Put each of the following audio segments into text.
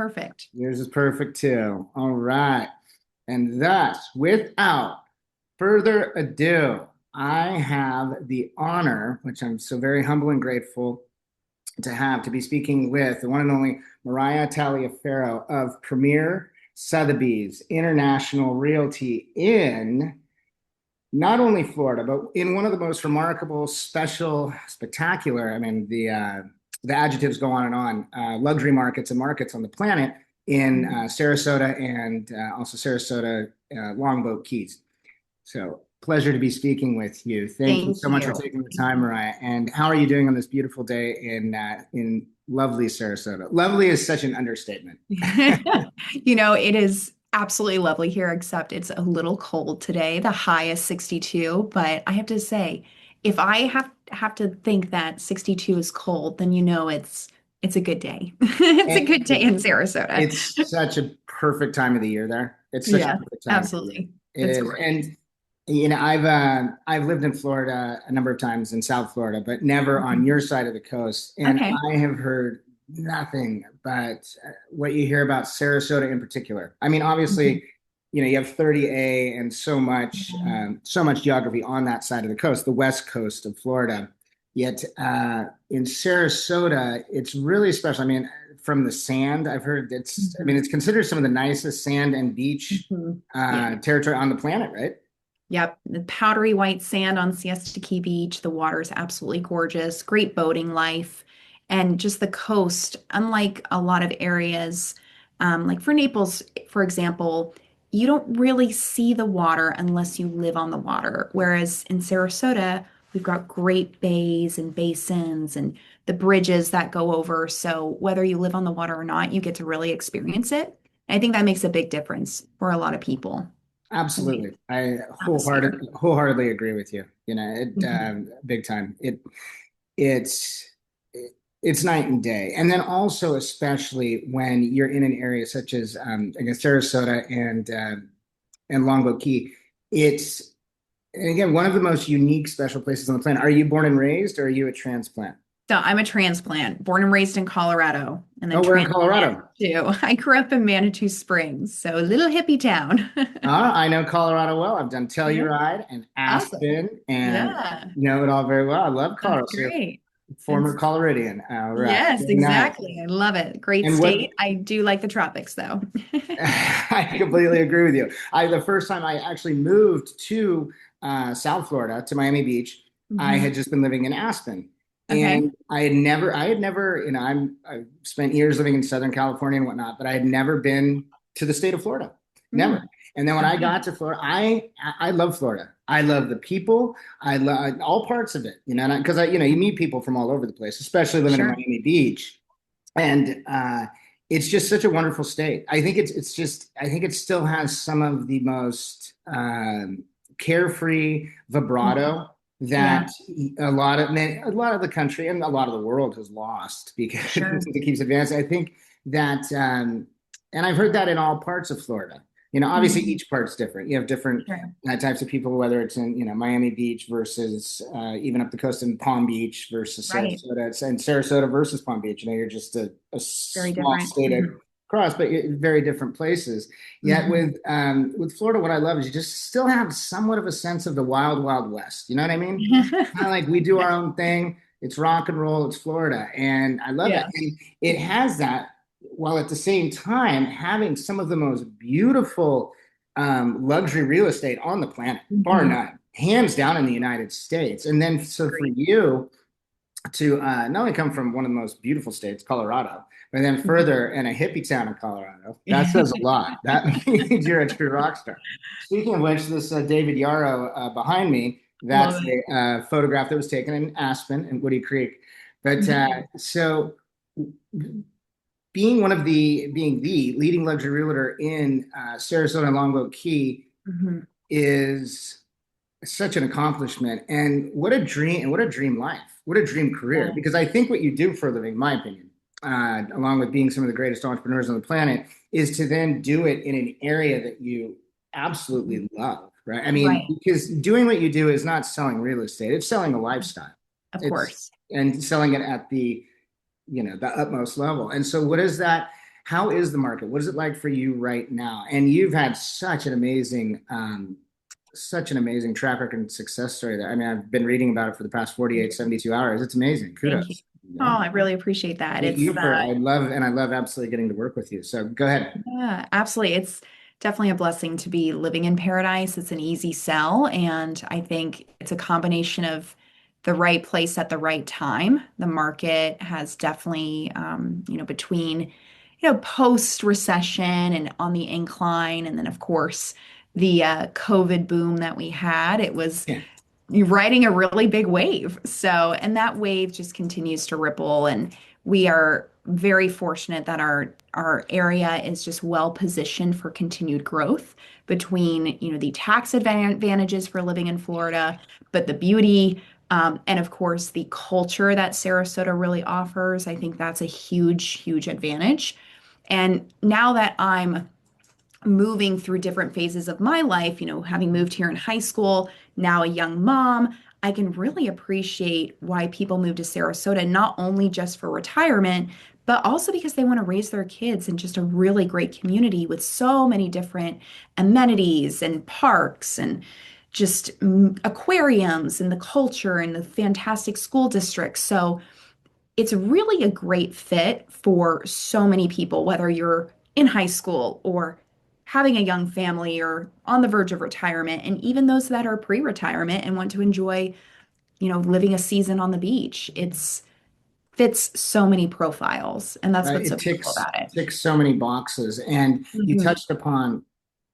perfect. Yours is perfect too. All right. And thus, without further ado, I have the honor, which I'm so very humble and grateful to have, to be speaking with the one and only Moriah Taliaferro of Premier Sotheby's International Realty in not only Florida, but in one of the most remarkable, special, spectacular, the adjectives go on and on, luxury markets and markets on the planet in Sarasota and also Sarasota Longboat Keys. So pleasure to be speaking with you. Thank you Thank so much for you. taking the time, Mariah. And how are you doing on this beautiful day in lovely Sarasota? Lovely is such an understatement. It is absolutely lovely here, except it's a little cold today. The high is 62, but I have to say, if I have to think that 62 is cold, then it's a good day. It's a And good day in Sarasota. it's such a perfect time of the year there. It's such a Yeah, perfect time of the year. absolutely. It It's is. great. And I've lived in Florida a number of times in South Florida, but never on your side of the coast. And Okay. I have heard nothing but what you hear about Sarasota in particular. I mean, Mhm. obviously, you have 30A and so much geography on that side of the coast, the west coast of Florida. Yet in Sarasota, it's really special. I mean, from the sand, I've heard Mhm. it's considered some of the nicest sand and beach Mhm. Yeah. territory on the planet, right? Yep, the powdery white sand on Siesta Key Beach. The water is absolutely gorgeous. Great boating life. And just the coast, unlike a lot of areas, like for Naples, for example, you don't really see the water unless you live on the water. Whereas in Sarasota, we've got great bays and basins and the bridges that go over. So whether you live on the water or not, you get to really experience it. I think that makes a big difference for a lot of people. Absolutely. I Atmosphere. wholeheartedly agree with you. Mhm. Big time. It's it's night and day. And then also, especially when you're in an area such as I guess Sarasota and Longboat Key, it's and again one of the most unique, special places on the planet. Are you born and raised, or are you a transplant? So I'm a transplant, born and raised in Colorado, and then Oh, we're in transplant Colorado. too. I grew up in Manitou Springs, so a little hippie town. I know Colorado well. I've done Yeah, Telluride and awesome. Aspen and Yeah, know it all very well. I love that's Colorado. So great. former It's Coloradian. All right. yes, Very nice. exactly. I love it. Great And what state. I do like the tropics though. I completely agree with you. The first time I actually moved to South Florida to Miami Beach, I Mhm. had just been living in Aspen. Okay. And I had never, I've spent years living in Southern California and whatnot, but I had never been to the state of Florida. Never. Mm. And then when I Okay. got to Florida, I love Florida. I love the people. I love all parts of it, because you meet people from all over the place, especially living in Sure. Miami Beach. And it's just such a wonderful state. I think it still has some of the most carefree Mhm. vibrato Yeah, that a lot of the country and a lot of the world has lost because sure. it keeps advancing. I think that, and I've heard that in all parts of Florida. Obviously Mhm. each part's different. You have different Sure. types of people, whether it's in Miami Beach versus even up the coast in Palm Beach versus Right. Sarasota, and Sarasota versus Palm Beach. You're just a Very small different. state Mhm. across, but very different places. Yet Mhm. with Florida, what I love is you just still have somewhat of a sense of the wild, wild west. You know what I mean? Kind of like we do our Yeah. own thing. It's rock and roll. It's Florida, and I love it. Yeah. And it has that, while at the same time having some of the most beautiful luxury real estate on the planet, bar Mhm. none, hands down in the United States. And then, so for Great. you to not only come from one of the most beautiful states, Colorado, but then Mhm. further in a hippie town in Colorado, that says a lot. That means you're a true rock star. Speaking of which, this David Yarrow behind me, Love that's it. a photograph that was taken in Aspen and Woody Creek. But Mhm. so being the leading luxury realtor in Sarasota and Longboat Key Mhm. is such an accomplishment, and what a dream life, what a dream career. Yeah. Because I think what you do for a living, in my opinion, along with being some of the greatest entrepreneurs on the planet, is to then do it in an area that you Mhm. absolutely love, right? I mean, Right. because doing what you do is not selling real estate; it's selling a lifestyle. Of It's course. and selling it at the utmost level. And so, what is that? How is the market? What is it like for you right now? And you've had such an amazing track record and success story there. I mean, I've been reading about it for the past 48, 72 hours. It's amazing. Thank you. Kudos. Oh, Yeah. I really appreciate that. You for I love absolutely getting to work with you. So go ahead. Yeah, absolutely. It's definitely a blessing to be living in paradise. It's an easy sell, and I think it's a combination of the right place at the right time. The market has definitely, between, post-recession and on the incline, and then of course the COVID boom that we had. It was Yeah. you're riding a really big wave. So, and that wave just continues to ripple. And we are very fortunate that our area is just well positioned for continued growth between, the tax advantages for living in Florida, but the beauty, and of course the culture that Sarasota really offers. I think that's a huge, huge advantage. And now that I'm moving through different phases of my life, having moved here in high school, now a young mom, I can really appreciate why people move to Sarasota, not only just for retirement, but also because they want to raise their kids in just a really great community with so many different amenities and parks and just aquariums and the culture and the fantastic school districts. So, it's really a great fit for so many people, whether you're in high school or having a young family or on the verge of retirement, and even those that are pre-retirement and want to enjoy, living a season on the beach. It's fits so many profiles, and that's what's so It beautiful ticks about it. ticks so many boxes, and you Mhm. touched upon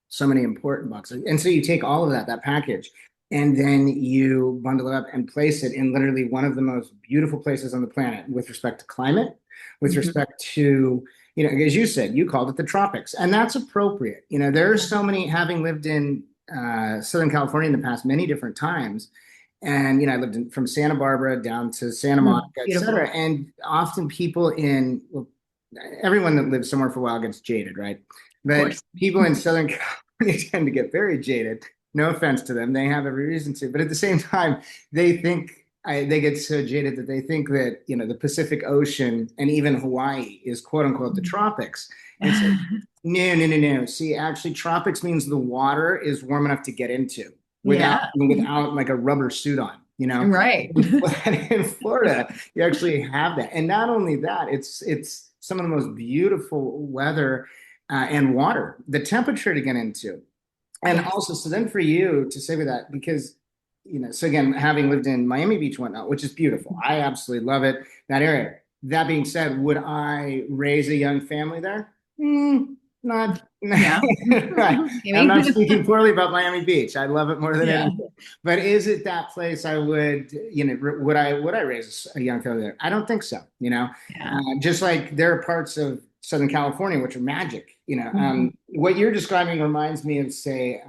so many important boxes. And so you take all of that package, and then you bundle it up and place it in literally one of the most beautiful places on the planet with respect to climate, with Mhm. respect to, as you said, you called it the tropics, and that's appropriate. There are so many, having lived in Southern California in the past many different times. And I lived from Santa Barbara down to Santa Monica, et cetera. Beautiful, And often people well, everyone that lives somewhere for a while gets jaded, right? of But course. people in Southern California tend to get very jaded. No offense to them, they have every reason to. But at the same time, they get so jaded that they think that the Pacific Ocean and even Hawaii is quote unquote the tropics. And it's like, no, no, no, no. See, actually, tropics means the water is warm enough to get into without Yeah, without like a rubber suit on. right. In Florida, you actually have that, and not only that, it's some of the most beautiful weather and water, the temperature to get into, and Yes. also so then for you to say with that because so again, having lived in Miami Beach and whatnot, which is beautiful, I absolutely love it, that area. That being said, would I raise a young family there? Not. Yeah. Right. I'm Maybe. not speaking poorly about Miami Beach. I love it more than Yeah. anything. But is it that place I would, would I raise a young family there? I don't think so. Yeah. Just like there are parts of Southern California which are magic. Mhm. What you're describing reminds me of, say,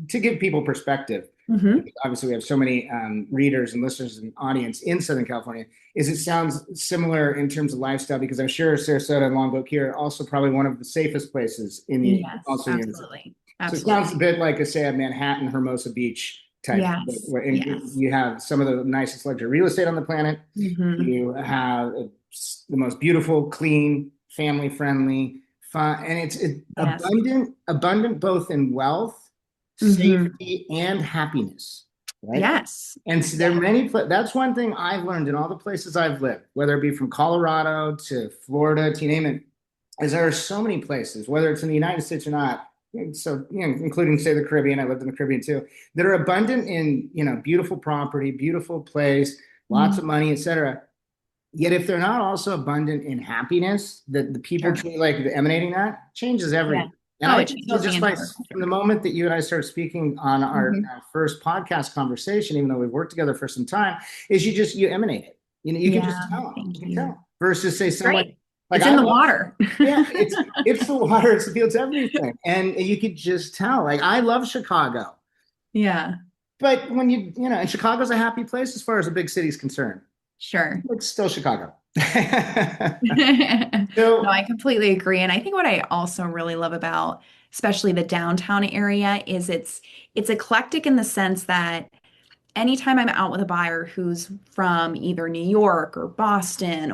to give people perspective. Mhm. Obviously, we have so many readers and listeners and audience in Southern California. Is it sounds similar in terms of lifestyle? Because I'm sure Sarasota and Longboat Key are also probably one of the safest places in the Yes, also United States. absolutely. So it sounds a Absolutely. bit like a, say, a Manhattan, Hermosa Beach type, Yes. where Yes. you have some of the nicest luxury real estate on the planet. Hmm. You have the most beautiful, clean, family friendly, fun, and it's Yes. abundant both in wealth, Hmm. safety, and happiness, right? Yes. And so there are Yeah. that's one thing I've learned in all the places I've lived, whether it be from Colorado to Florida to you name it, is there are so many places, whether it's in the United States or not. So, including, say, the Caribbean, I lived in the Caribbean too, that are abundant in, beautiful property, beautiful place, lots of Mm. money, etc. Yet if they're not also abundant in happiness, that the people Sure. truly like emanating that changes Yeah. everything. And Oh, I it can tell changes the just entire from the culture. moment that you and I started speaking on our Hmm. first podcast conversation, even though we've worked together for some time, is you emanate it. You can just Yeah. tell. You Thank can you. tell. Versus say It's someone great. like It's I in the love, water. yeah, it's the water, it's the fields, everything, and you could just tell. Like I love Chicago, Yeah. but when and Chicago's a happy place as far as a big city is concerned. Sure. It's still Chicago. No, So I completely agree. And I think what I also really love about especially the downtown area is it's eclectic in the sense that anytime I'm out with a buyer who's from either New York or Boston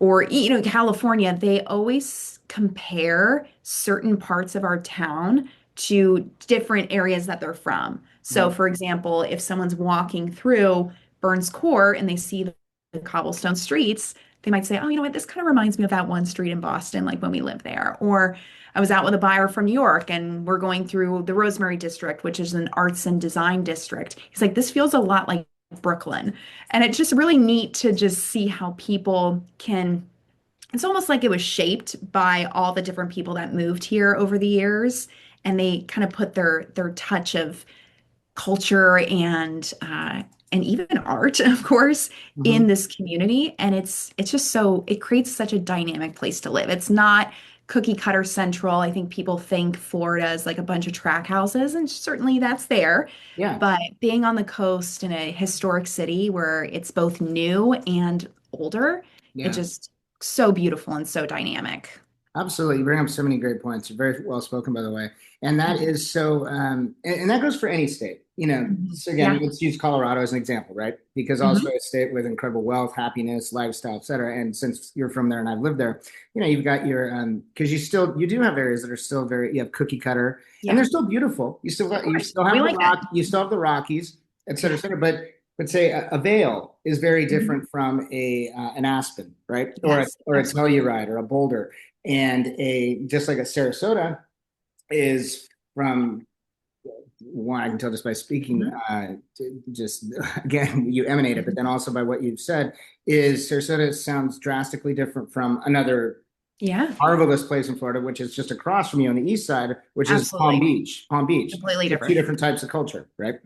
or California, they always compare certain parts of our town to different areas that they're from. So, Mhm. for example, if someone's walking through Burns Court and they see the cobblestone streets, they might say, "Oh, you know what? This kind of reminds me of that one street in Boston, like when we lived there." Or I was out with a buyer from New York and we're going through the Rosemary district, which is an arts and design district. He's like, "This feels a lot like Brooklyn." And it's just really neat to just see how people can, it's almost like it was shaped by all the different people that moved here over the years, and they kind of put their touch of culture and even art, of course, in Mhm. this community. And it's just so it creates such a dynamic place to live. It's not cookie cutter central. I think people think Florida is like a bunch of track houses, and certainly that's there. Yeah, But being on the coast in a historic city where it's both new and older, it's yeah. just so beautiful and so dynamic. Absolutely. You bring up so many great points. You're very well spoken, by the way. And that is so, and that goes for any state. Mhm. So again, Yeah. let's use Colorado as an example, right? Because also Mhm. a state with incredible wealth, happiness, lifestyle, et cetera. And since you're from there and I've lived there, you've got your, because you do have areas that are still very, you have cookie cutter and they're Yeah. still beautiful. Of You course. still We have the like that. you still have the Rockies, Yeah. et cetera. But say a Vail is very Mhm. different from an Aspen, right? Yes, Or a absolutely. Telluride or a Boulder and a just like a Sarasota is from one I can tell just by speaking Mhm. just again you emanate it but Mhm. then also by what you've said is Sarasota sounds drastically different from another Yeah, marvelous place in Florida which is just across from you on the east side which is absolutely. Palm Beach Completely so two different. different types of culture, right?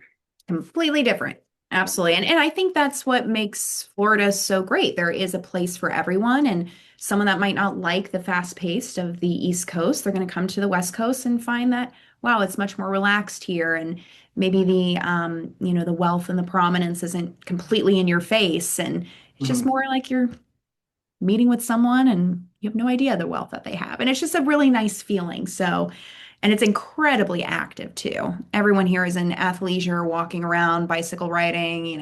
Completely different. Absolutely. And I think that's what makes Florida so great. There is a place for everyone. And someone that might not like the fast pace of the East Coast, they're going to come to the West Coast and find that, wow, it's much more relaxed here. And maybe the wealth and the prominence isn't completely in your face. And it's just Mhm. more like you're meeting with someone and you have no idea the wealth that they have. And it's just a really nice feeling. So, and it's incredibly active too. Everyone here is in athleisure, walking around, bicycle riding.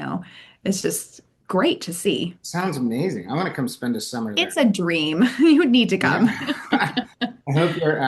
It's just great to see. Sounds amazing. I want to come spend a summer It's there. a dream. You would need to come. Yeah. I hope your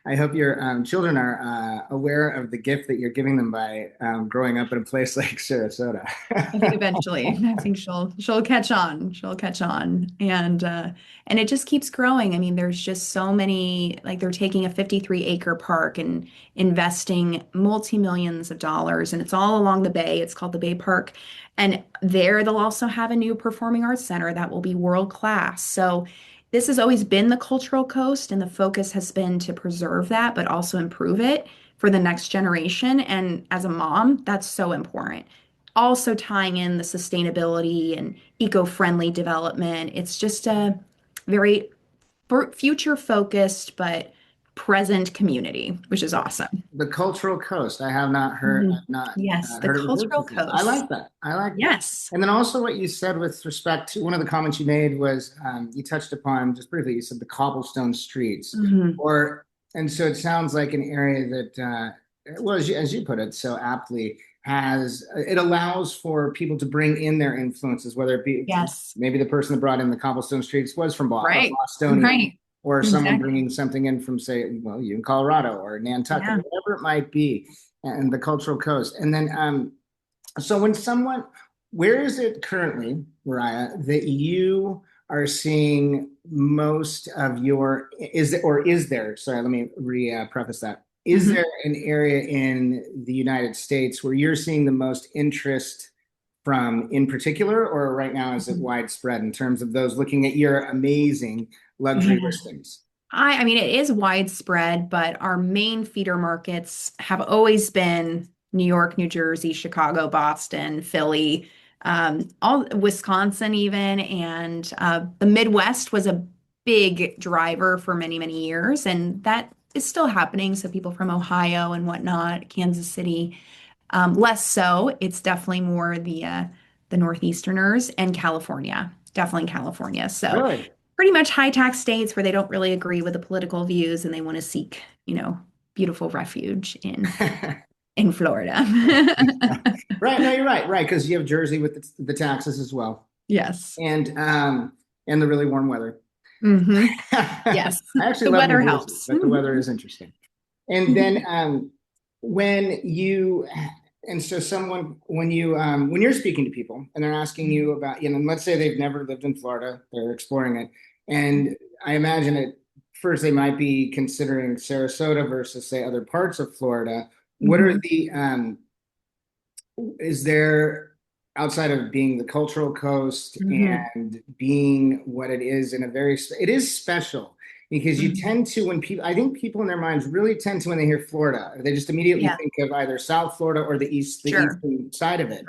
I hope your children are aware of the gift that you're giving them by growing up in a place like Sarasota. I think eventually, I think she'll catch on. She'll catch on. And it just keeps growing. I mean, there's just so many, like they're taking a 53-acre park and investing multi-millions of dollars, and it's all along the bay. It's called the Bay Park. And there they'll also have a new performing arts center that will be world class. So this has always been the cultural coast, and the focus has been to preserve that, but also improve it for the next generation. And as a mom, that's so important, also tying in the sustainability and eco-friendly development. It's just a very future focused but present community, which is awesome. The cultural coast. Mhm. I've not Yes, the heard it referred cultural to. I coast. like that. I like that. Yes. And then also what you said with respect to one of the comments you made was you touched upon just briefly. You said the cobblestone streets, Mhm. or and so it sounds like an area that, well, as you put it so aptly, has it allows for people to bring in their influences, whether it be Yes. maybe the person that brought in the cobblestone streets was from a Right. Bostonian Right. or someone Exactly. bringing something in from, say, well, you in Colorado or Nantucket, Yeah. whatever it might be, and the cultural coast. And then, so when someone, where is it currently, Mariah, that you are seeing most of your, is there, sorry, let me preface that. Is Mhm. there an area in the United States where you're seeing the most interest from in particular, or right now is it Mhm. widespread in terms of those looking at your amazing luxury Yeah. listings? I mean, it is widespread, but our main feeder markets have always been New York, New Jersey, Chicago, Boston, Philly, all Wisconsin even, and the Midwest was a big driver for many, many years, and that is still happening. So people from Ohio and whatnot, Kansas City, less so. It's definitely more the Northeasterners and California, definitely California. So Really? pretty much high tax states where they don't really agree with the political views and they want to seek, beautiful refuge in. in Florida. Right. No, you're right. Right. Because you have Jersey with the taxes as well. Yes. And the really warm weather. Hmm. I Yes. actually The love New weather Jersey, helps. but the weather is interesting. And then when you and so someone when you're speaking to people and they're asking you about, and let's say they've never lived in Florida, they're exploring it, and I imagine at first they might be considering Sarasota versus say other parts of Florida. What are Hmm. the is there, outside of being the cultural coast Hmm. and being what it is in a very, it is special because you Hmm. tend to, when people, I think people in their minds really tend to, when they hear Florida, they just immediately Yeah, think of either South Florida or the sure. eastern side of it,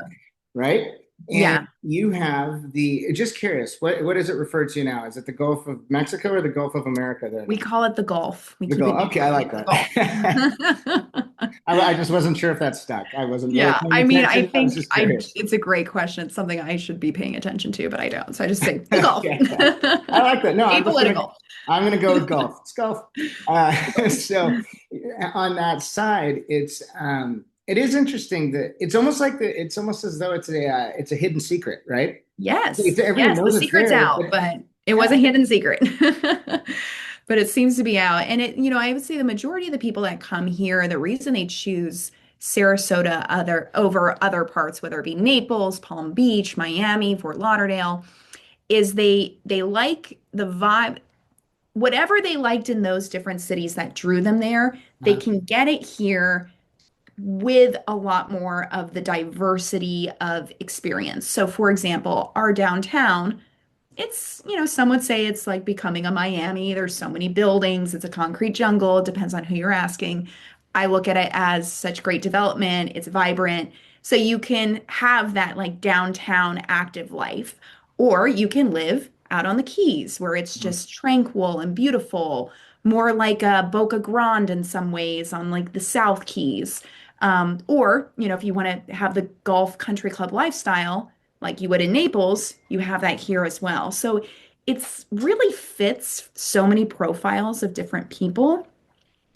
right? And Yeah, you have just curious, what is it referred to now? Is it the Gulf of Mexico or the Gulf of America there we now? call it the Gulf. We The keep Gulf. it Okay, I neighborly. like It's the Gulf. that. I just wasn't sure if that stuck. I wasn't really Yeah, paying I mean, I attention. I was think just I curious. it's a great question. It's something I should be paying attention to, but I don't. So I just say the Gulf. Okay. I like that. No, Apolitical. I'm gonna go with golf. It's golf. So on that side, it is interesting that it's almost as though it's a hidden secret, right? Yes, Everyone yes, the knows it's secret's there, out, but but it was yeah, a hidden secret. But it seems to be out. And I would say the majority of the people that come here, the reason they choose Sarasota over other parts, whether it be Naples, Palm Beach, Miami, Fort Lauderdale, is they like the vibe. Whatever they liked in those different cities that drew them there, they uh, can get it here with a lot more of the diversity of experience. So, for example, our downtown, some would say it's like becoming a Miami. There's so many buildings, it's a concrete jungle. It depends on who you're asking. I look at it as such great development, it's vibrant. So you can have that like downtown active life, or you can live out on the Keys where it's just tranquil and beautiful, more like a Boca Grande in some ways on like the South Keys. Or, if you want to have the golf country club lifestyle, like you would in Naples, you have that here as well. So it's really fits so many profiles of different people.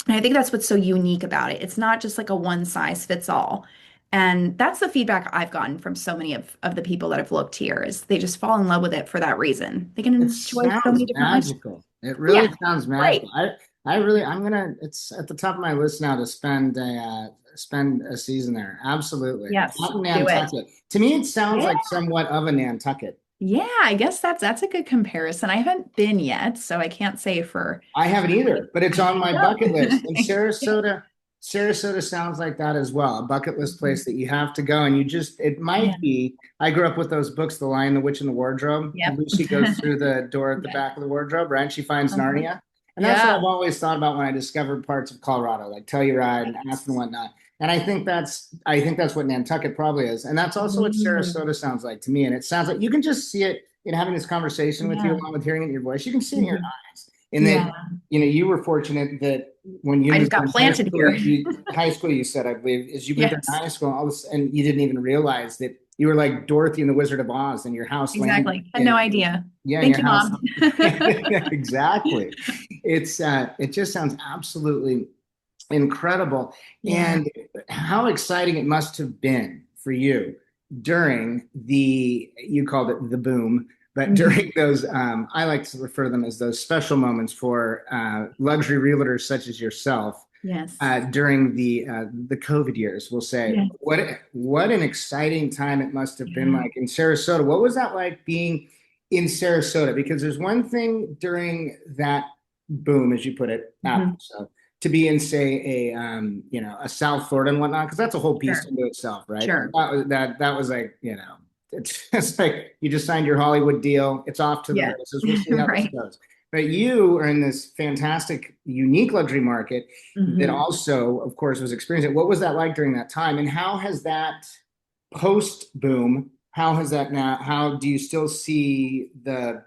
And I think that's what's so unique about it. It's not just like a one size fits all. And that's the feedback I've gotten from so many of the people that have looked here is they just fall in love with it for that reason. They can it enjoy so sounds many different lives. magical. It really Yeah, sounds magical. great. I'm gonna. It's at the top of my list now to spend a season there. Absolutely. Yes, Not in do it. Nantucket. To me, it sounds Yeah. like somewhat of a Nantucket. Yeah, I guess that's a good comparison. I haven't been yet, so I can't say for I haven't either, but it's I on should my go. bucket list. And Sarasota sounds like that as well. A bucket list place that you have to go. And it Yeah. might be, I grew up with those books, The Lion, the Witch, and the Wardrobe. Yep. Lucy goes through the door at the Yes. back of the wardrobe, right? She finds Uh-huh. Narnia. And that's what Yeah. I've always thought about when I discovered parts of Colorado, like Telluride and Aspen and Yes. whatnot. And I think that's what Nantucket probably is. And that's also what Mm. Sarasota sounds like to me. And it sounds like you can just see it in having this conversation with you, Yeah. along with hearing it in your voice. You can see it in your Mhm. eyes. And that, Yeah. you were fortunate that when you I just moved got in high planted school, here. you said, I believe, is you moved in Yes. high school, and you didn't even realize that you were like Dorothy and the Wizard of Oz, and your house landed Exactly. Had no in, idea. yeah, and Thank your you, house, Mom. exactly. It just sounds absolutely incredible. Yeah. And how exciting it must have been for you during you called it the boom, but Mhm. during those, I like to refer to them as those special moments for luxury realtors such as yourself Yes. during the COVID years. We'll say, Yeah. what an exciting time it must have been Yeah. like in Sarasota. What was that like being in Sarasota? Because there's one thing during that boom, as you put it, after Mhm. so to be in say a South Florida and whatnot, because that's a whole piece Sure. into itself, right? Sure. That was like, it's just like you just signed your Hollywood deal. It's off to the Yeah. races. We'll see how this Right. goes. But you are in this fantastic, unique luxury market that Hmm. also, of course, was experiencing. What was that like during that time? And how has that post boom? How has that now? How do you still see the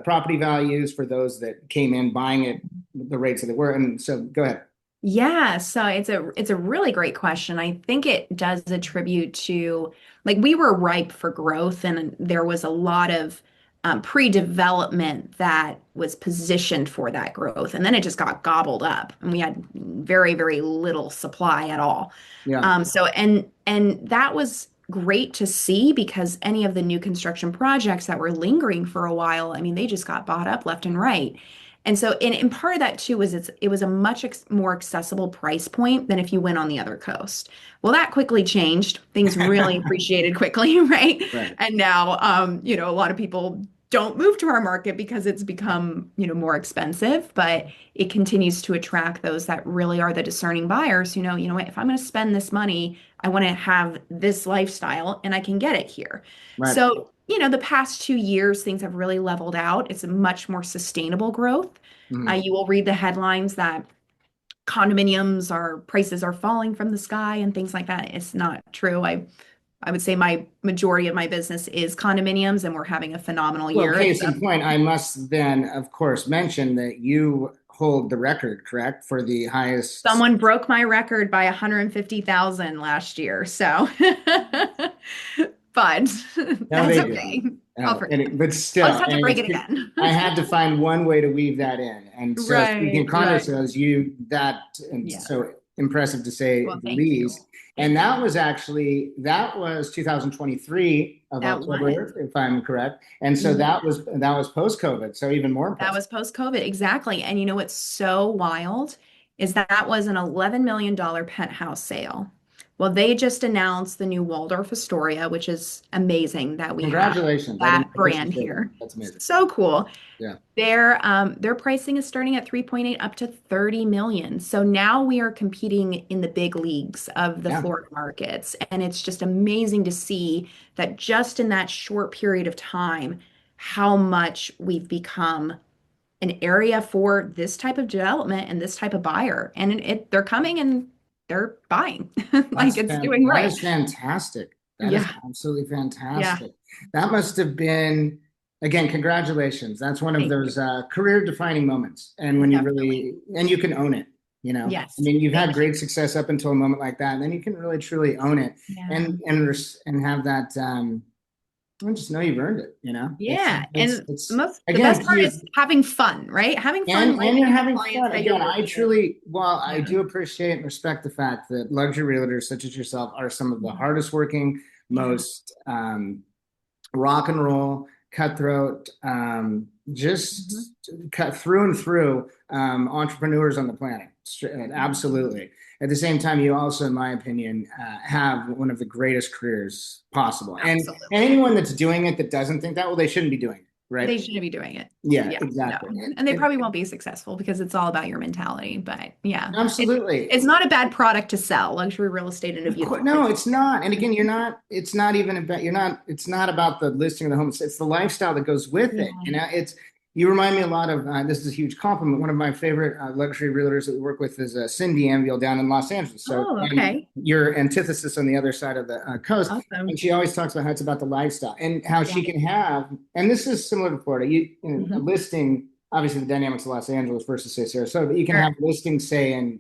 property values for those that came in buying it the rates that they were? And so, go ahead. Yeah, so it's a really great question. I think it does attribute to like we were ripe for growth and there was a lot of pre-development that was positioned for that growth. And then it just got gobbled up, and we had very, very little supply at all. Yeah. And that was great to see because any of the new construction projects that were lingering for a while, I mean, they just got bought up left and right. And part of that too was it was a much more accessible price point than if you went on the other coast. Well, that quickly changed. Things really appreciated quickly, right? Right. And now, a lot of people don't move to our market because it's become, more expensive, but it continues to attract those that really are the discerning buyers who know, what, if I'm going to spend this money, I want to have this lifestyle and I can get it here. Right. So, the past 2 years, things have really leveled out. It's a much more sustainable growth. Mhm. You will read the headlines that prices are falling from the sky and things like that. It's not true. I would say my majority of my business is condominiums, and we're having a phenomenal Well, year. case in point, I must then, of course, mention that you hold the record, correct, for the highest. Someone broke my record by 150,000 last year. So, but No, that's they okay. didn't. I'll No, forgive them. but I'll just still, have to and break it again. I had to find one way to weave that in. And so, speaking Right, of condo right. sales, you that and Yeah. so impressive to say Well, the thank you. least. And Thank you. that was 2023 of That was. October, if I'm correct. And so Mhm. that was post COVID, so even more That impressive. was post-COVID. Exactly. And you know what's so wild is that was an $11 million penthouse sale. Well, they just announced the new Waldorf Astoria, which is amazing that we have Congratulations! I didn't that know she brand said that. here. That's amazing. So cool. Yeah, Their pricing is starting at 3.8 up to 30 million. So now we are competing in the big leagues of the yeah, Florida markets. And it's just amazing to see that just in that short period of time, how much we've become an area for this type of development and this type of buyer. And they're coming and they're buying. Like it's doing that right. is fantastic. That is Yeah. absolutely Yeah. fantastic. That must have been, again, congratulations. That's one of Thank you. those career defining moments. And when you Definitely. really, and you can own it, you know. I Yes. mean, you've had Thank you. great success up until a moment like that, and then you can really truly own it Yeah. and have that I just know you've earned it, you know. Yeah. And It's the again best to part you is having fun, right? Having fun and lighting you're up the having clients fun. that you're Again, working with. while I Yeah. do appreciate and respect the fact that luxury realtors such as yourself are some of the Mhm. hardest working, Yeah. most rock and roll, cutthroat, Mhm. just cut through and through entrepreneurs on the planet. Absolutely. At the same time, you also, in my opinion, have one of the greatest careers possible. And Absolutely. anyone that's doing it that doesn't think that, well, they shouldn't be doing it, right? They shouldn't be doing it. Yeah, Yeah, no. exactly. And they probably won't be successful because it's all about your mentality. But yeah, Absolutely. it's not a bad product to sell. Luxury real estate in a Of course, beautiful no, place. it's not. And again, it's not even about, it's not about the listing of the home. It's the lifestyle that goes with it. Yeah. You remind me a lot of, this is a huge compliment. One of my favorite luxury realtors that we work with is Cindy Anvil down in Los Angeles. So, Oh, and okay. your antithesis on the other side of the coast. And Awesome. she always talks about how it's about the lifestyle and how Yeah. she can have, and this is similar to Florida, a Hmm. listing, obviously the dynamics of Los Angeles versus say Sarasota, but you can Sure. have listings, say, in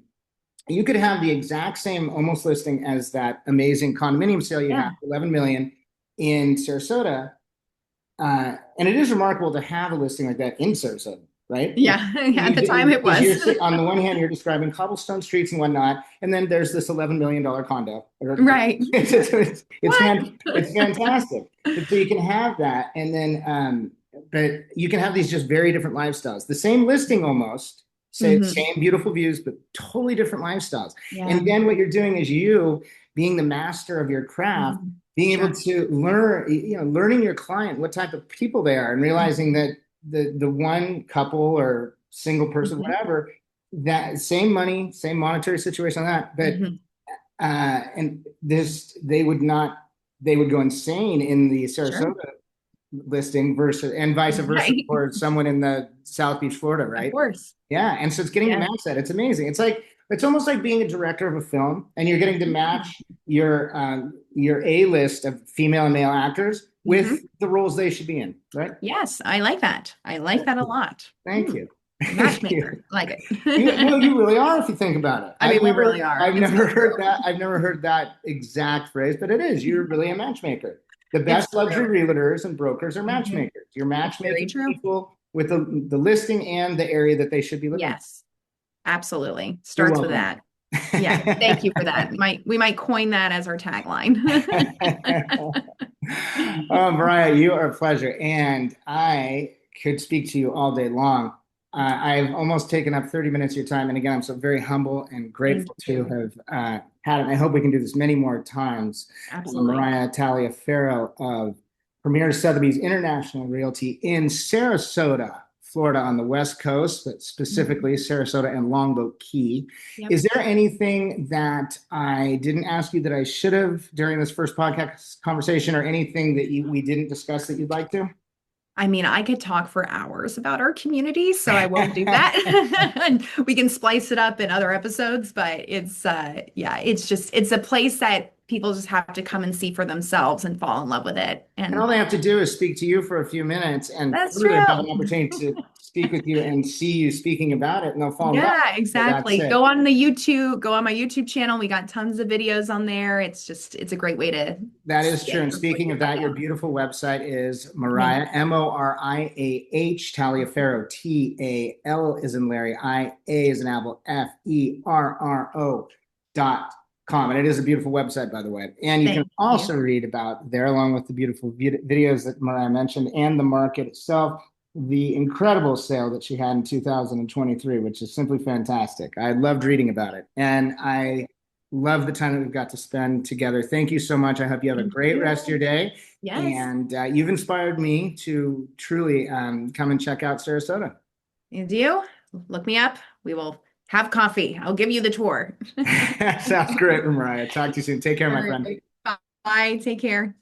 you could have the exact same almost listing as that amazing condominium sale you have, Yeah. 11 million in Sarasota. And it is remarkable to have a listing like that in Sarasota, right? Yeah. At the time it Because was. on the one hand, you're describing cobblestone streets and whatnot, and then there's this $11 million condo. Right. What? It's fantastic. But so you can have that, and then, but you can have these just very different lifestyles. The same listing almost, say Hmm. same beautiful views, but totally different lifestyles. Yeah. And then what you're doing is you being the master of your craft, Mhm. being able Sure. to learning your client, what type of people they are, and realizing that the one couple or single person, Hmm. whatever, that same money, same monetary situation on that, but Hmm. and this they would go insane in the Sure. Sarasota listing versus and vice versa Right. for someone in the South Beach, Florida, Of right? course. Yeah, and so it's getting to Yeah. match that. It's amazing. It's almost like being a director of a film, and you're getting to match your A list of female and male actors with Hmm. the roles they should be in, right? Yes, I like that. I like that a lot. Thank Hmm. you. Thank you. Matchmaker. Like No, it. you really are if you think about it. I mean, we really are. I've It's never so heard true. that. I've never heard that exact phrase, but it is. You're really a matchmaker. The It's best true. luxury realtors and brokers are Mhm. matchmakers. You're It's very matchmaking true. people with the listing and the area that they should be living in. Yes, absolutely. You're Starts with welcome. that. Yeah. Thank you for that. We might coin that as our tagline. Mariah, you are a pleasure, and I could speak to you all day long. I've almost taken up 30 minutes of your time, and again, I'm so very humble and Thank grateful to you. have had it. I hope we can do this many more times. Absolutely. Moriah Taliaferro of Premier Sotheby's International Realty in Sarasota, Florida, on the West Coast, but Mhm. specifically Sarasota and Longboat Key. Yep. Is there anything that I didn't ask you that I should have during this first podcast conversation, or anything that we didn't discuss that you'd like to? I mean, I could talk for hours about our community, so I won't do that. And we can splice it up in other episodes, but yeah, it's a place that people just have to come and see for themselves and fall in love with it. And all And they have to do is speak to you for a few minutes and that's further have true. an opportunity to speak with you and see you speaking about it, and they'll fall in love. Yeah, So that's exactly. it. Go on my YouTube channel. We got tons of videos on there. It's a great way to That is true. get And familiar speaking of with that, your them. beautiful website is Thank Moriah, Moriah Taliaferro, Tal is in Larry, IA is in Apple, Ferro.com. And it is a beautiful website, by the way. And you can thank you. also read about there, along with the beautiful videos that Moriah mentioned and the market itself, the incredible sale that she had in 2023, which is simply fantastic. I loved reading about it. And I love the time that we've got to spend together. Thank you so much. I hope you have a Thank great rest of your you. day. Yes, And you've inspired me to truly come and check out Sarasota. you do. Look me up. We will have coffee. I'll give you the tour. Sounds great, Mariah. Talk to you soon. Take care, All my friend. right. Bye. Take care.